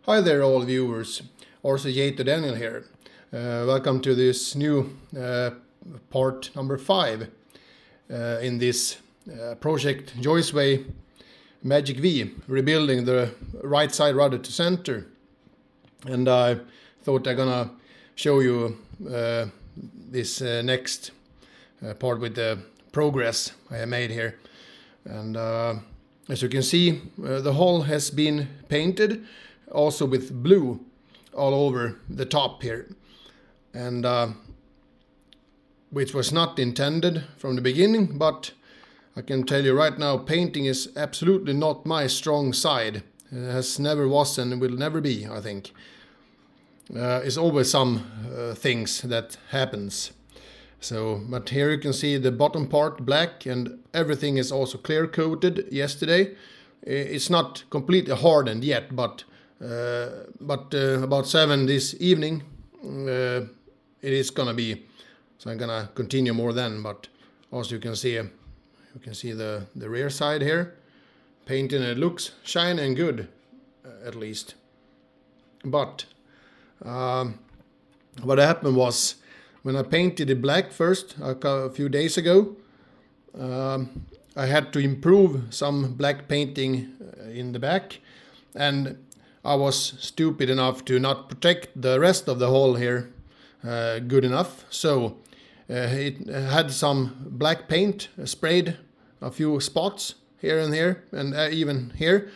Hi there, all viewers. Also, Jato Daniel here. Welcome to this new part number 5 in this project Joysway Magic V, rebuilding the right side rudder to center. And I thought I'm gonna show you this next part with the progress I have made here. And as you can see, the hull has been painted also with blue all over the top here, and which was not intended from the beginning, but I can tell you right now, painting is absolutely not my strong side. It has never was and will never be, I think. It's always some things that happens. So, but here you can see the bottom part black, and everything is also clear coated yesterday. It's not completely hardened yet, but about 7 this evening it is gonna be. So I'm gonna continue more then. But also you can see the rear side here painted, and it looks shiny and good, at least. But what happened was, when I painted it black first a few days ago, I had to improve some black painting in the back, and I was stupid enough to not protect the rest of the hull here good enough. So it had some black paint sprayed a few spots here and here, and even here.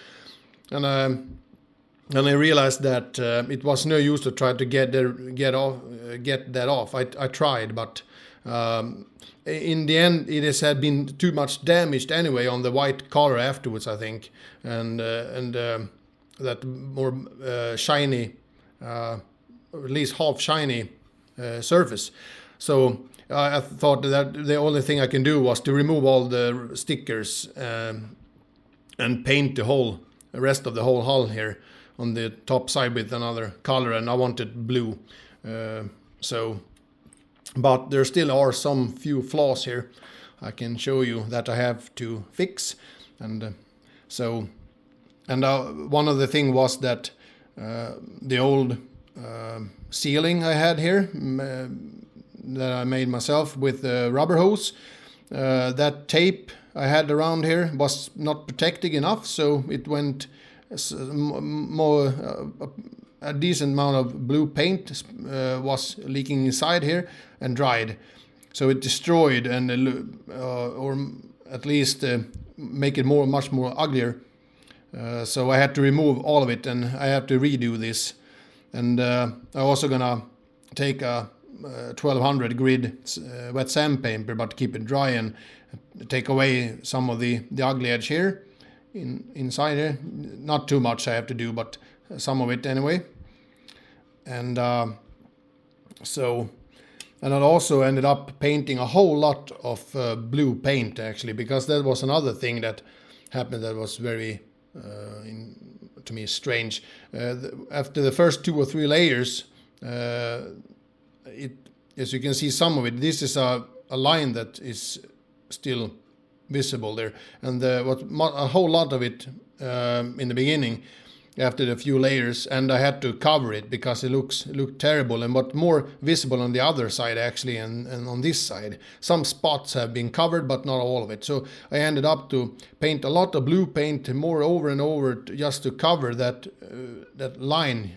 And I realized that it was no use to try to get that off. I tried, but in the end, it has had been too much damaged anyway on the white color afterwards, I think, and that more shiny, at least half shiny surface. So I thought that the only thing I can do was to remove all the stickers and paint the rest of the whole hull here on the top side with another color, and I wanted blue. But there still are some few flaws here I can show you that I have to fix, and one of the thing was that the old ceiling I had here that I made myself with the rubber hose, that tape I had around here was not protecting enough, so it went a decent amount of blue paint was leaking inside here and dried, so it destroyed and or at least make it much more uglier. So I had to remove all of it, and I have to redo this. And I'm also gonna take a 1200 grit wet sandpaper, but keep it dry, and take away some of the ugly edge here inside here. Not too much I have to do, but some of it anyway. And and I also ended up painting a whole lot of blue paint, actually, because that was another thing that happened that was very to me strange. After the first 2 or 3 layers, as you can see some of it, this is a line that is still visible there, and a whole lot of it in the beginning after the few layers, and I had to cover it because it looked terrible, and but more visible on the other side actually, and on this side. Some spots have been covered, but not all of it. So I ended up to paint a lot of blue paint more over and over just to cover that line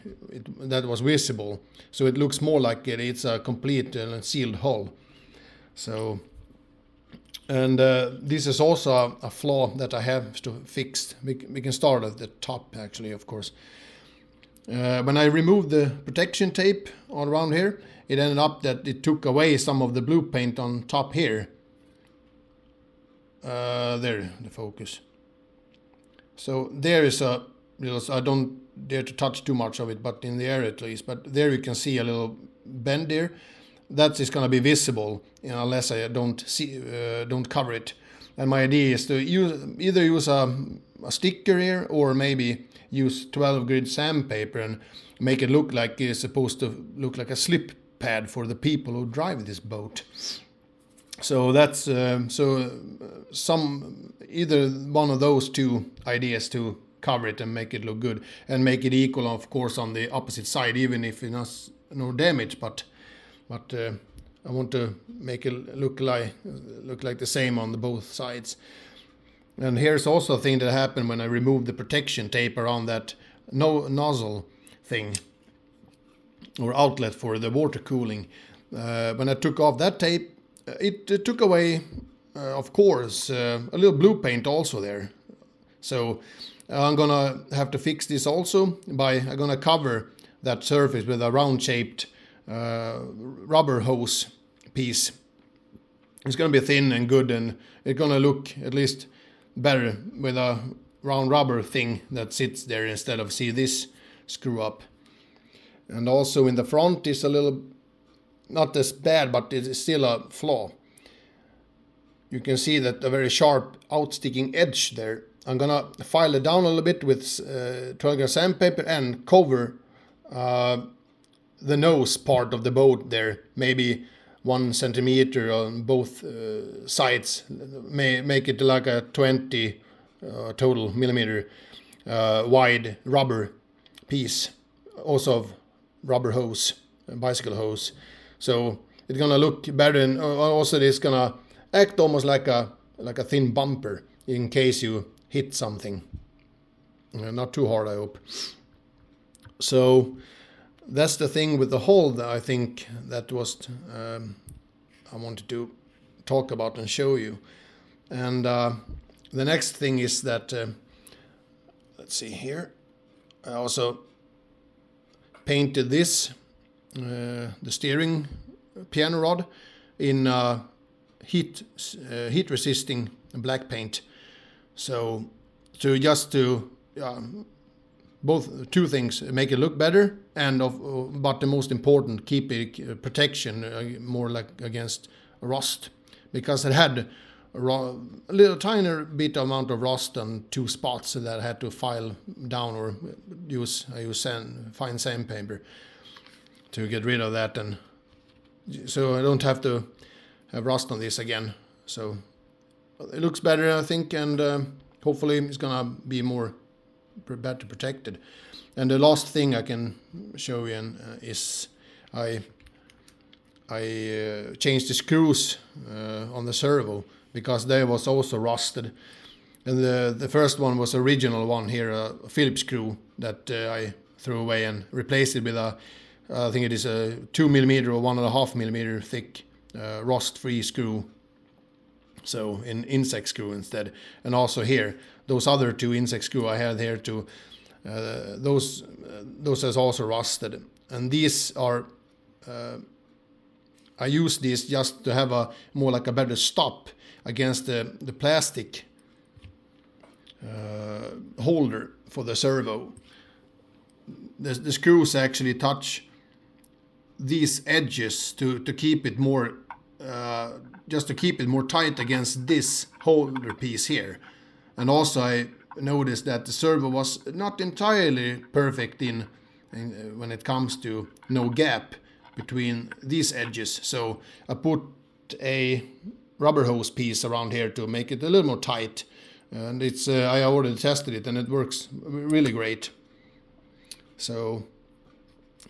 that was visible, so it looks more like it's a complete sealed hull. So, and this is also a flaw that I have to fix. We can start at the top, actually, of course. When I removed the protection tape all around here, it ended up that it took away some of the blue paint on top here. There, the focus. So there is a little, I don't dare to touch too much of it, but in the air at least. But there you can see a little bend there. That is going to be visible, unless I don't cover it. And my idea is to either use a sticker here, or maybe use 12 grit sandpaper and make it look like it's supposed to look like a slip pad for the people who drive this boat. So that's either one of those two ideas to cover it and make it look good, and make it equal, of course, on the opposite side, even if it has no damage. But I want to make it look like the same on both sides. And here's also a thing that happened when I removed the protection tape around that nozzle thing, or outlet for the water cooling. When I took off that tape, it took away, of course, a little blue paint also there. So I'm gonna have to fix this also I'm gonna cover that surface with a round-shaped rubber hose piece. It's gonna be thin and good, and it's gonna look at least better with a round rubber thing that sits there instead of this screw up. And also in the front is a little, not as bad, but it is still a flaw. You can see that a very sharp outsticking edge there. I'm gonna file it down a little bit with 12-gauge sandpaper and cover the nose part of the boat there, maybe 1 centimeter on both sides. Make it like a 20 total millimeter wide rubber piece, also of rubber hose, bicycle hose. So it's gonna look better, and also it's gonna act almost like a thin bumper in case you hit something. Not too hard, I hope. So that's the thing with the hull that I think that was I wanted to talk about and show you. And the next thing is that let's see here, I also painted this the steering piano rod in heat resisting black paint. So both two things, make it look better, and but the most important, keep it protection more like against rust, because it had a little tiny bit amount of rust on 2 spots that I had to file down, or use fine sandpaper to get rid of that, and so I don't have to have rust on this again. So it looks better, I think, and hopefully it's gonna be better protected. And the last thing I can show you is I changed the screws on the servo, because they was also rusted. And the first one was original one here, a Phillips screw that I threw away and replaced it with I think it is a 2 millimeter or 1.5 millimeter thick rust-free screw. So in insect screw instead. And also here, those other 2 insect screw I had here too, those is also rusted. And these are, I use these just to have a more like a better stop against the plastic holder for the servo. The screws actually touch these edges to keep it more, just to keep it more tight against this holder piece here. And also I noticed that the servo was not entirely perfect in when it comes to no gap between these edges. So I put a rubber hose piece around here to make it a little more tight. And it's I already tested it and it works really great. So,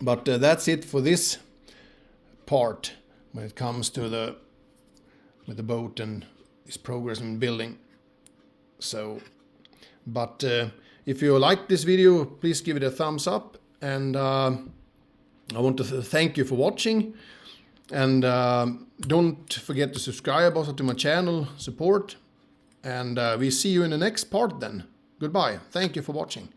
but that's it for this part when it comes to with the boat and its progress in building. So, but if you like this video, please give it a thumbs up, and I want to thank you for watching, and don't forget to subscribe also to my channel, support, and we see you in the next part then. Goodbye. Thank you for watching.